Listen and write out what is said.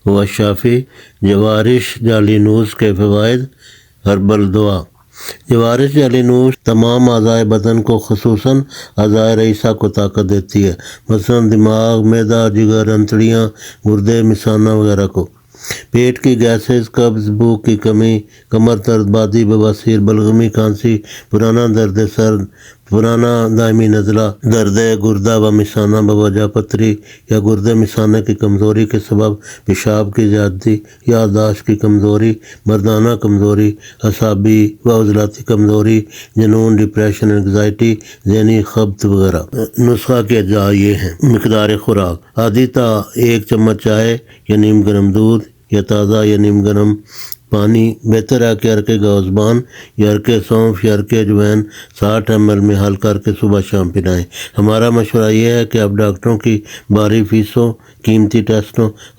व शाफ़ी। जवारिश जालिनूस के फ़वाइद। हर्बल दुआ। जवारिश जालिनूस तमाम अज़ाए बदन को ख़ुसूसन अज़ाए रईसा को ताकत देती है, मसलन दिमाग, मैदा, जिगर, अंतड़ियाँ, गुर्दे, मिसाना वगैरह को। पेट की गैसेस, कब्ज़, भूख की कमी, कमर दर्द, बादी, बवासीर, बलगमी, खांसी, पुराना दर्द सर, पुराना दायमी नज़ला, दर्द गुर्दा व मिसाना बवजह पथरी या गुर्दे मिसाने की कमज़ोरी के सबब, पेशाब की ज़्यादती, याददाश्त की कमज़ोरी, मर्दाना कमज़ोरी, असाबी व उज़लाती कमज़ोरी, जुनून, डिप्रेशन, एंग्जाइटी, ज़हनी खब्त वगैरह। नुस्खा के अज्जा ये हैं। मिक़दार खुराक। आदिता 1 चम्मच चाय या नीम गर्म दूध या ताज़ा या नीम गर्म पानी। बेहतर है कि अर्के गौज़बान या अर्के सौंफ या अर्के अजवैन 60 ml में हल करके सुबह शाम पिलाएं। हमारा मशवरा यह है कि आप डॉक्टरों की भारी फीसों, कीमती टेस्टों